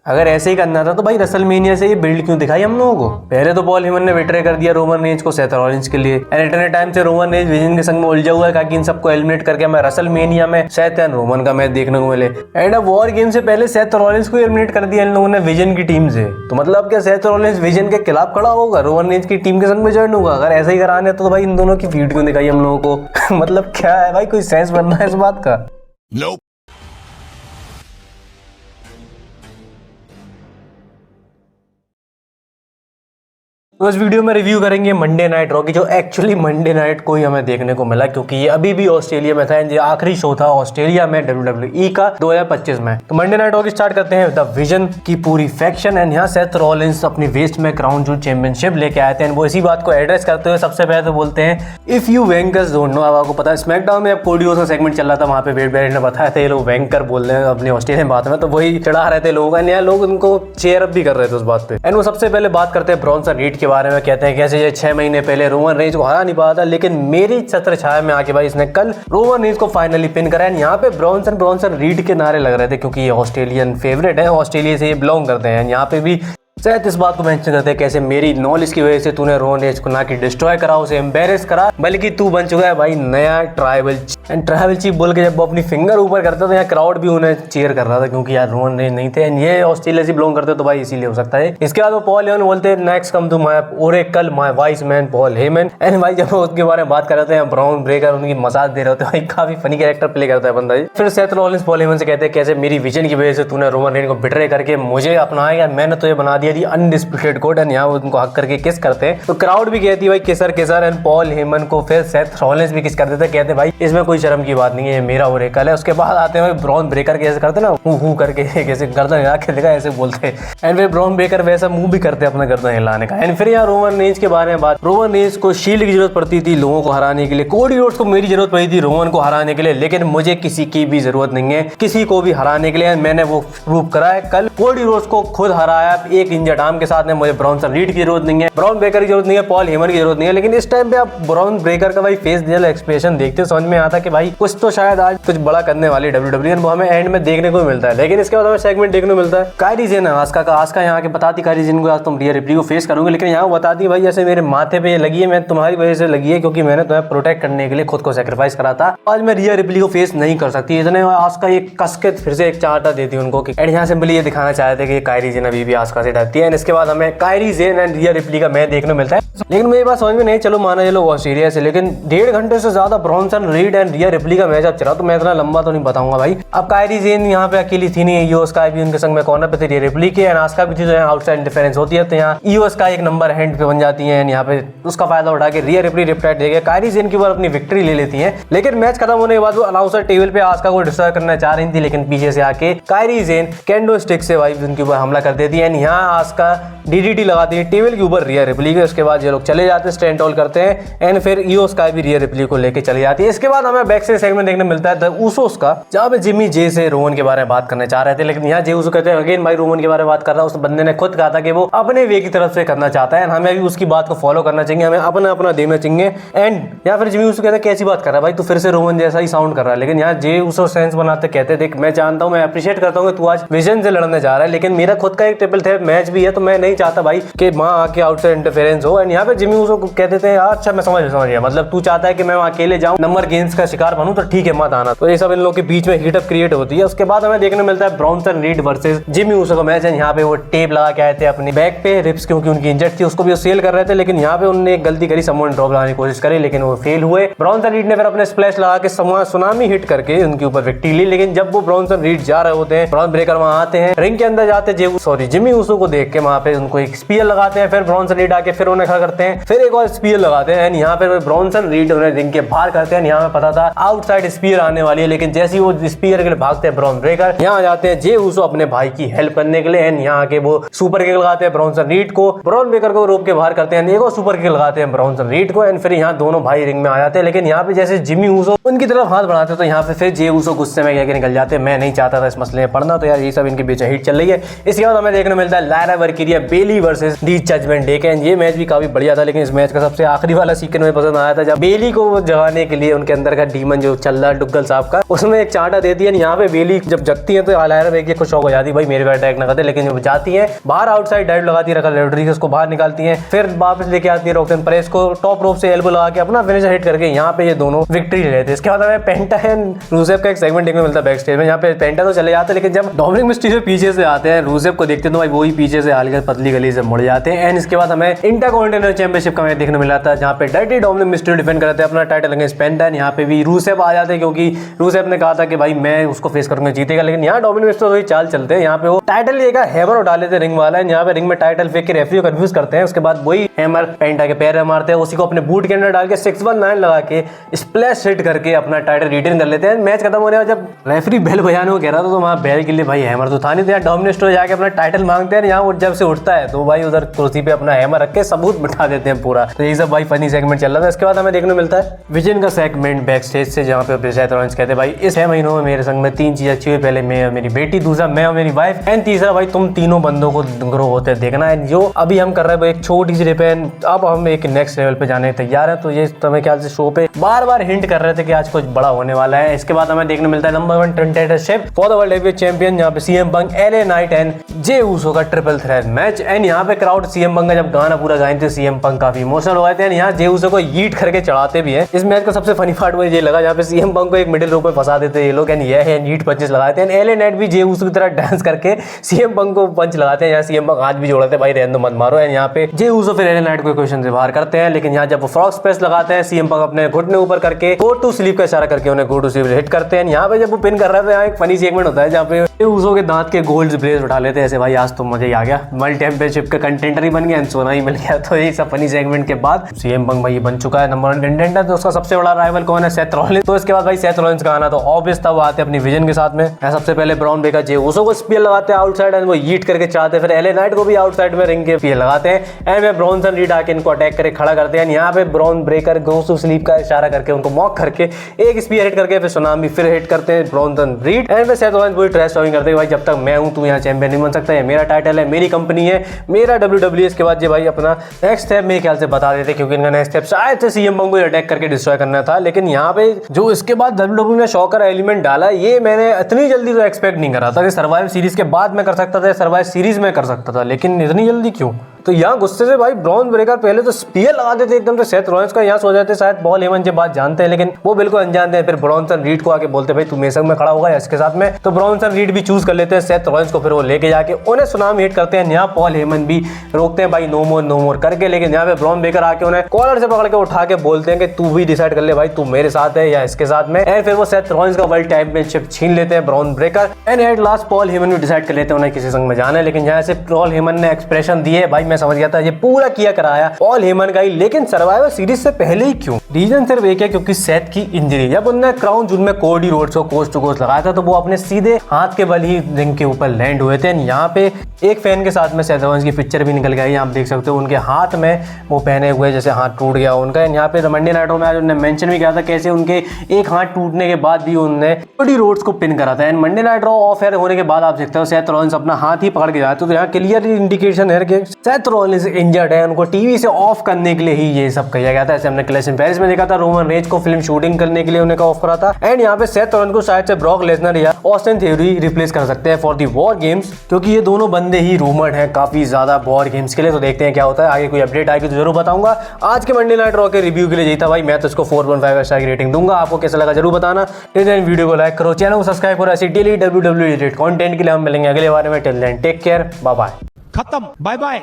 अगर ऐसे ही करना था तो भाई रेसलमेनिया से ये बिल्ड क्यों दिखाई हम लोगों को। पहले तो पॉल हेमन ने बिट्रे कर दिया रोमन रेंज को सेथ रॉलिंस के लिए, एंड इतने टाइम से रोमन रेंज विजन के संग में उलझा हुआ है कि इन सबको एलिमिनेट करके हमें रेसलमेनिया में सेथ एंड रोमन का मैच देखने को मिले। एंड अब वॉर गेम से पहले सेथ रॉलिंस को एलिमिनेट कर दिया इन लोगों ने विजन की टीम से। तो मतलब क्या सेथ रॉलिंस विजन के खिलाफ खड़ा होगा, रोमन रेंज की टीम के संग में ज्वाइन होगा? अगर ऐसा ही कराने तो भाई इन दोनों की फीड क्यों दिखाई हम लोगों को? मतलब क्या है भाई, कोई सेंस बनना है इस बात का? Nope. तो इस वीडियो में रिव्यू करेंगे मंडे नाइट रॉ की, जो एक्चुअली मंडे नाइट को ही हमें देखने को मिला क्योंकि ये अभी भी ऑस्ट्रेलिया में था। ये आखिरी शो था ऑस्ट्रेलिया में WWE का 2025 में। तो मंडे नाइट रॉ की स्टार्ट करते हैं द विजन की पूरी फैक्शन, एंड यहाँ सेथ रॉलिंस अपनी वेस्ट में क्राउन जूल चैंपियनशिप लेके आए थे। एंड वो इसी बात को एड्रेस करते हुए सबसे पहले तो बोलते हैं इफ यू वैंकर्स डोंट नो। अब आपको पता है स्मैकडाउन में अब कोडी का सेगमेंट चल रहा था, वहां पे वेड बैरेट ने बताया था ये लोग वैंकर बोल रहे हैं अपनी ऑस्ट्रेलियन बात में, तो वही चढ़ा रहे थे लोग, एंड यहाँ लोग उनको चेयर अप भी कर रहे थे उस बात पे। एंड वो सबसे पहले बात करते हैं ब्रॉन्सन रीड के बारे में, कहते हैं कैसे ये 6 महीने पहले रोमन रेंज को हरा नहीं पाया था, लेकिन मेरी छत्र छाया में आके भाई इसने कल रोमन रेंज को फाइनली पिन करा। यहाँ पे ब्रॉन्सन रीड के नारे लग रहे थे क्योंकि ये ऑस्ट्रेलियन फेवरेट है, ऑस्ट्रेलिया से ये बिलोंग करते हैं। यहाँ पे भी शायद इस बात को मेंशन करते हैं कैसे मेरी नॉलेज की वजह से तूने रोमन रेंज को ना कि डिस्ट्रॉय करा, उसे एम्बेरेस करा, बल्कि तू बन चुका है भाई नया ट्राइबल चीफ बोल के जब वो अपनी फिंगर ऊपर करता था, यहाँ क्राउड भी उन्हें चीयर कर रहा था क्योंकि यार रोमन रेंज नहीं थे, एंड ये ऑस्ट्रेलिया से बिलोंग करते तो भाई इसीलिए हो सकता है। इसके बाद वो पॉल हेमन बोलते हैं next come to my oracle my wise man Paul Heyman. And भाई जब वो उसके बारे में बात कर रहे थे ब्राउन ब्रेकर उनकी मसाज दे रहे होते भाई, काफी फनी कैरेक्टर प्ले करता है बंदा। फिर सेथ रॉलिंस पॉल हेमन से कहते हैं कैसे मेरी विजन की वजह से तूने रोमन रेंज को बिट्रे करके मुझे अपनाया, मैंने तो ये बना दिया थी अनडिस्प्यूटेड कोड, एंड यहाँ उनको हक करके किस करते हैं। तो क्राउड भी कहती है भाई kisser kisser, and Paul Heyman को फिर सेथ रॉलिंस भी किस कर देते, कहते भाई इसमें कोई शर्म की बात नहीं है, मेरा ओरेकल है। उसके बाद आते हैं ब्राउन ब्रेकर कैसे करते ना, हु करके कैसे गर्दन हिला के देखा ऐसे बोलते हैं, एंड फिर ब्राउन ब्रेकर वैसा मुंह भी करते हैं अपना गर्दन हिलाने का। एंड फिर यहाँ रोमन रेंज के बारे में बात, रोमन रेंज को शील्ड की जरूरत पड़ती थी लोगों को हराने के लिए, कोडी रोड्स को मेरी जरूरत पड़ी थी रोमन को हराने के लिए, लेकिन मुझे किसी की भी जरूरत नहीं है किसी को भी हराने के लिए, मैंने वो प्रूव करा है। कल कोडी रोड्स को खुद हराया एक इंजर्ड आर्म के साथ में, मुझे ब्रॉन्सन रीड की जरूरत नहीं है, ब्राउन ब्रेकर की जरूरत नहीं है, पॉल हेमन की जरूरत नहीं है। लेकिन इस टाइम पे आप ब्राउन ब्रेकर का भाई फेस दिया एक्सप्रेशन देखते समझ में आता कि भाई कुछ तो शायद आज कुछ बड़ा करने वाली WWE, वो हमें एंड में देखने को मिलता है। लेकिन इसके बाद हमें सेगमेंट देखने को मिलता है कायरी जेन आस्का का। आस्का यहाँ के बताती कायरी जेन को आज तुम रिया रिप्ली को फेस करोगे, लेकिन यहाँ बताती भाई जैसे मेरे माथे पे ये लगी है, मैं तुम्हारी वजह से लगी है क्योंकि मैंने तुम्हें प्रोटेक्ट करने के लिए खुद को सेक्रीफाइस करा था, आज मैं रिया रिप्ली को फेस नहीं कर सकती। इसने आस्का एक कस के फिर से एक चाटा देती उनको, एंड यहाँ सिंपली ये दिखाना चाहते थे कि कायरी जेन अभी भी आस्का से डरती है। इसके बाद हमें Kairi gen and Riya replay का मैच देखने मिलता है। लेकिन मेरी बात समझ में नहीं, चलो माना ये लोग ऑस्ट्रेलिया से, लेकिन 1.5 घंटे से ज्यादा Bronson read and Riya replay का मैच अब चला, तो मैं इतना लंबा तो नहीं बताऊंगा भाई। अब कायरी जेन यहाँ पे अकेली थी नहीं, ईओ स्काई भी उनके संग में कॉर्नर पे थी, रिया रिप्ली के, एंड आस्का भी थी, तो यहाँ आउटसाइड इंटरफेरेंस होती है, तो यहाँ ईओ स्काई एक नंबर हैंड पे बन जाती है, यहाँ पे उसका फायदा उठा के रिया रिप्ली रिप्टाइट देके कायरी जेन की बार अपनी विक्ट्री ले लेती है। लेकिन मैच खत्म होने के बाद वो अनाउंसर टेबल पे आस्का को डिस्ट्रॉय करना चाह रही थी, लेकिन पीछे से आके कायरी जेन कैंडो स्टिक से भाई उनके ऊपर हमला कर देती है, एंड यहाँ आस्का डीडीटी लगाती है टेबल के ऊपर रिया रिप्ली के। उसके बाद ये लोग चले जाते हैं, स्टैंड ऑल करते हैं, एंड फिर ईओ स्काई भी रिया रिप्ली को लेके चली जाती है। इसके बाद हमें बैक स्टेज सेगमेंट देखने मिलता है द उसोस का, जहाँ पे जिमी जे से रोमन के बारे में बात करने चाह रहे थे, लेकिन यहाँ जे उसो कहते हैं अगेन भाई रोमन के बारे में बात कर रहा है। उस बंदे ने खुद कहा था कि वो अपने वे की तरफ से करना चाहता है, हमें भी उसकी बात को फॉलो करना चाहिए, हमें अपना अपना देना चाहिए। एंड यहाँ फिर जिमी उसो कहते हैं कैसी बात कर रहा है भाई, तू फिर से रोमन जैसा ही साउंड कर रहा है। लेकिन यहाँ जे उसो सेंस बनाते कहते देख मैं जानता हूँ, मैं अप्रिशिएट करता हूँ कि तू आज विजन से लड़ने जा रहा है, लेकिन मेरा खुद का एक ट्रिपल थ्रेट मैच भी है, तो मैं नहीं चाहता भाई कि वहां आके आउटसाइड इंटरफेरेंस हो। एंड यहाँ पे जिमी उसो कह देते हैं अच्छा मैं समझ गया, मतलब तू चाहता है कि मैं अकेले जाऊं नंबर गेम्स का शिकार बनूं, तो ठीक है मत आना। तो ये सब इन लोगों के बीच में हीटअप क्रिएट होती है। उसके बाद हमें देखने मिलता है Bronson read versus Jimmy Uso का मैच है। यहाँ पे वो टेप लगा के आए थे अपनी बैक पे रिप्स क्योंकि उनकी इंजर्ड थी, उसको भी वो सेल कर रहे थे, लेकिन यहाँ पे उन्होंने एक गलती करी, समवन ड्रॉप लगाने की कोशिश करी, लेकिन वो फेल हुए। ब्रॉन्सन रीड ने फिर अपने स्प्लैश लगा के सुनामी हिट करके उनके ऊपर विक्ट्री ली। लेकिन जब वो ब्रॉन्सन रीड जा रहे होते हैं, ब्राउन ब्रेकर वहां आते हैं, रिंग के अंदर जाते जिमी उसो को देख के वहां पे उनको एक स्पीयर लगाते हैं, फिर ब्रॉन्सन रीड आके फिर उन्हें खड़ा करते हैं, फिर एक और स्पीयर लगाते हैं, यहाँ पे ब्रॉन्सन रीड उन्हें रिंग के बाहर करते हैं। यहाँ पे पता था आउटसाइड स्पीयर आने वाली है, लेकिन जैसे ही वो स्पीयर के लिए भागते हैं ब्राउन ब्रेकर यहाँ जाते हैं जे उसो अपने भाई की हेल्प करने के लिए, एंड यहाँ आके वो सुपर किक लगाते हैं ब्रॉन्सन रीड को, ब्राउन ब्रेकर को रोक के बाहर करते हैं, एक और सुपर किक लगाते हैं ब्रॉन्सन रीड को, एंड फिर यहाँ दोनों भाई रिंग में आ जाते हैं। लेकिन यहाँ पे जैसे जिमी उसो उनकी तरफ हाथ बढ़ाते तो यहाँ पे फिर जे उसो गुस्से में कहकर निकल जाते हैं, मैं नहीं चाहता था इस मसले में पढ़ना, तो यार ये सब इनके बीच हिट चल रही है। इसके बाद हमें देखने मिलता है Lyra Valkyria Bayley versus the judgment day के, ये मैच भी काफी बढ़िया था। लेकिन इस मैच का सबसे आखिरी वाला सीक्वेंस मुझे पसंद आया था, जब बेली को जगाने के लिए उनके अंदर का डीमन जो चल रहा है डुग्गल साहब का, उसमें एक चांटा देती है। यहाँ पे बेली जब जगती है तो अलायरा देख के खुश हो जाती है, भाई मेरे पे अटैक ना करते, लेकिन जब जाती है बाहर आउटसाइड डाइव लगाती है, रॉड्रिगेज उसको बाहर निकालती है, फिर वापस लेके आती है रोक्सन परेस को टॉप रोप से एल्बो लगा के अपना फिनिशर हिट करके यहाँ पे ये दोनों विक्ट्री ले लेते हैं। इसके बाद हमें पेंटा एंड रूसेव का एक सेगमेंट देखने को मिलता है बैक स्टेज में। यहाँ पे पेंटा तो चले जाते हैं, लेकिन जब डोमिनिक मिस्टीरियो पीछे से आते हैं रूसेव को देखते हैं तो भाई वही पीछे से हाल पतली गली से मुड़ जाते हैं। एंड इसके बाद हमें इंटरकॉन्टिनेंटल चैंपियनशिप का मैच देखने को मिला था, जहाँ पे डर्टी डोमिनिक मिस्टीरियो डिफेंड करते हैं अपना टाइटल अगेंस्ट पेंटा। यहाँ पे भी रूसेव आ जाते हैं, क्योंकि रूसेव ने कहा था कि भाई मैं उसको फेस करूंगा, जीतेगा। लेकिन यहाँ डोमिनिक मिस्टीरियो वही चाल चलते हैं, यहाँ पे वो टाइटल लेकर हैमर उठा लेते हैं रिंग वाला। यहाँ पे रिंग में टाइटल फेंक के रेफरी को कंफ्यूज करते हैं। उसके बाद वही हैमर पेंटा के पैर में मारते हैं, उसी को अपने बूट के अंदर डाल के 619 लगा के स्प्लैश हिट करके अपना टाइटल रिटेन कर लेते हैं। मैच खत्म होने जब रेफरी बेल बजाने को कह रहा था तो वहाँ बेल के लिए भाई हैमर तो था नहीं, तो डोमिनिक मिस्टीरियो जाके अपना टाइटल मांगते हैं। यहाँ जब से उठता है तो भाई उधर कुर्सी पे अपना हैमर रख के सबूत बिठा देते हैं पूरा। तो ये सब भाई फनी सेगमेंट चल रहा था। इसके बाद हमें देखने मिलता है विजन का सेगमेंट बैक स्टेज से, जहाँ पे सेथ रॉलिंस कहते हैं भाई इस 6 महीनों में मेरे संग में 3 चीज अच्छी हुई, पहले मैं और मेरी बेटी, दूसरा मैं और मेरी वाइफ, एंड तीसरा भाई तुम तीनों बंदों को ग्रो होते देखना है। जो अभी हम कर रहे हैं एक छोटी सी रिपेन, अब हम एक नेक्स्ट लेवल पे जाने तैयार है। तो ये तुम्हें ख्याल से शो पे बार बार हिंट कर रहे थे कि आज कुछ बड़ा होने वाला है। इसके बाद हमें देखने मिलता है number 1 contendership for the world heavyweight champion, जहाँ पे CM Punk, LA night and Jey Uso का ट्रिपल थ्रेट मैच। एंड यहाँ पे क्राउड सीएम पंक का जब गाना पूरा गाए थे, सीएम पंक काफी इमोशनल हो गए थे। यहाँ जे ऊसो को यीट करके चढ़ाते भी है। इस मैच का सबसे फनी पार्ट मुझे ये लगा, जहाँ पे सीएम पंक को एक मिडिल रोप में फंसा देते हैं ये लोग, एंड ये है नीट पंचेस लगाते हैं। एलए नाइट भी जे ऊसो की तरह डांस करके सीएम पंक को पंच लगाते हैं। यहाँ सीएम पंक हाथ भी जोड़ते हैं, भाई रहने दो मत मारो। एंड यहाँ पे जे ऊसो फिर एलए नाइट को क्वेश्चन से बाहर करते हैं, लेकिन यहाँ जब वो फ्रॉग स्प्रेस लगाते हैं सीएम पंक अपने घुटने ऊपर करके गो टू स्लीप का इशारा करके उन्हें गो टू स्लीप हिट करते हैं। यहाँ पे जब वो पिन कर रहे थे, यहाँ एक फनी सेगमेंट होता है जहाँ पे ऊसो के दांत के गोल्ड ब्रेस उठा लेते हैं ऐसे, भाई आज तो मजा ही आ गया, वर्ल्ड चैंपियनशिप का कंटेंडर ही बन गया, सोना ही मिल गया। तो ये सब फनी सेगमेंट के बाद सीएम पंक भाई बन चुका है नंबर 1 कंटेंडर। तो उसका सबसे बड़ा राइवल कौन है? Seth Rollins. तो इसके बाद भाई सेथ रॉलिंस का आना तो ऑब्वियस था, वो आते अपनी विजन के साथ में। सबसे पहले ब्राउन ब्रेकर जे ऊसो को स्पीयर लगाते हैं आउटसाइड, एंड वो यीट करके चाहते हैं, फिर एलए नाइट को भी आउटसाइड में रिंग के स्पीयर लगाते हैं। एंड में ब्रॉन्सन रीड आके इनको अटैक करके खड़ा करते हैं। यहाँ पे brown breaker goes to sleep का इशारा करके उनको मॉक करके एक स्पीयर हिट करके फिर सुनामी फिर हिट करते हैं Bronson read. And Seth Rollins पूरी ट्रैश टॉकिंग करते हैं, भाई जब तक मैं हूं तू यहाँ चैंपियन नहीं बन सकता, ये मेरा टाइटल है, मेरी कंपनी है, मेरा WWE। के बाद ये भाई अपना नेक्स्ट स्टेप मेरे ख्याल से बता देते, क्योंकि इनका नेक्स्ट स्टेप शायद से सीएम पंक को अटैक करके डिस्ट्रॉय करना था। लेकिन यहाँ पे जो इसके बाद WWE ने शॉकर एलिमेंट डाला, ये मैंने इतनी जल्दी तो एक्सपेक्ट नहीं करा था कि सर्वाइव सीरीज के बाद मैं कर सकता था, सर्वाइव सीरीज में कर सकता था, लेकिन इतनी जल्दी क्यों? तो यहाँ गुस्से से भाई ब्रॉन ब्रेकर पहले तो स्पीयर लगा देते एकदम से सेथ रॉलिंस का। यहाँ सो जाते शायद पॉल हेमन से बात जानते हैं, लेकिन वो बिल्कुल अनजानते हैं। फिर ब्रॉन्सन रीड को आके बोलते भाई तू मेरे संग में खड़ा होगा इसके साथ में, तो ब्रॉन्सन रीड भी चूज कर लेते हैं सेथ रॉलिंस को, फिर वो लेके जाके उन्हें सुनामी हिट करते हैं। यहाँ पॉल हेमन भी रोकते हैं भाई नो मोर करके, लेकिन यहाँ पे ब्रॉन ब्रेकर आके उन्हें कॉलर से पकड़ के उठा के बोलते हैं कि तू भी डिसाइड कर ले भाई, तू मेरे साथ है या इसके साथ में। एंड फिर वो सेथ रॉलिंस का वर्ल्ड चैंपियनशिप छीन लेते हैं Bron Breakker. And at last Paul Heyman भी डिसाइड कर लेते हैं उन्हें किसी संग में जाना है। लेकिन यहाँ से पॉल हेमन ने एक्सप्रेशन दिए, भाई मैं समझ गया था ये पूरा किया कराया पॉल हेमन का ही, लेकिन सर्वाइवर सीरीज से पहले ही क्यों? रीजन सिर्फ एक है, क्योंकि सेथ की इंजरी। जब उन्होंने क्राउन जून में कोडी रोड्स को कोस्ट टू कोस्ट लगाया था तो वो अपने सीधे हाथ के बल ही रिंग के ऊपर लैंड हुए थे। यहाँ पे एक फैन के साथ में सेथ रॉलिंस की पिक्चर भी निकल गई, आप देख सकते हो उनके हाथ में वो पहने हुए जैसे हाथ टूट गया उनका। यहाँ पे मंडे नाइट में आज उन्होंने मेंशन भी किया था कैसे उनके एक हाथ टूटने के बाद भी उन्होंने कोडी रोड्स को पिन करा था। And Monday night raw of air होने के बाद आप देखते हो सेथ रॉलिंस अपना हाथ ही पकड़ के जाते, तो यहाँ क्लियर इंडिकेशन है कि सेथ रॉलिंस इंजर्ड है, उनको टीवी से ऑफ करने के लिए ही ये सब किया गया था। ऐसे हमने क्लैश इन पेरिस में देखा था, रोमन रेंज को फिल्म शूटिंग करने के लिए उन्हें ऑफ करा था। एंड यहाँ पे सेथ रॉलिंस को शायद से ब्रॉक लेसनर या ऑस्टिन थ्योरी रिप्लेस कर सकते हैं फॉर दी वॉर गेम्स, क्योंकि ये दोनों बंदे ही रूमर्ड हैं काफी ज्यादा वॉर गेम्स के लिए। तो देखते हैं क्या होता है आगे, कोई अपडेट आएगी तो जरूर बताऊंगा। आज के मंडे नाइट रॉ के रिव्यू के लिए यही था भाई, मैं तो इसको 4.5 स्टार की रेटिंग दूंगा। आपको कैसा लगा जरूर बताना। वीडियो को लाइक करो, चैनल को सब्सक्राइब करो ऐसी डेली WWE कंटेंट के लिए। हम मिलेंगे अगले बारे में, till then take care, bye bye, खत्म, बाय बाय।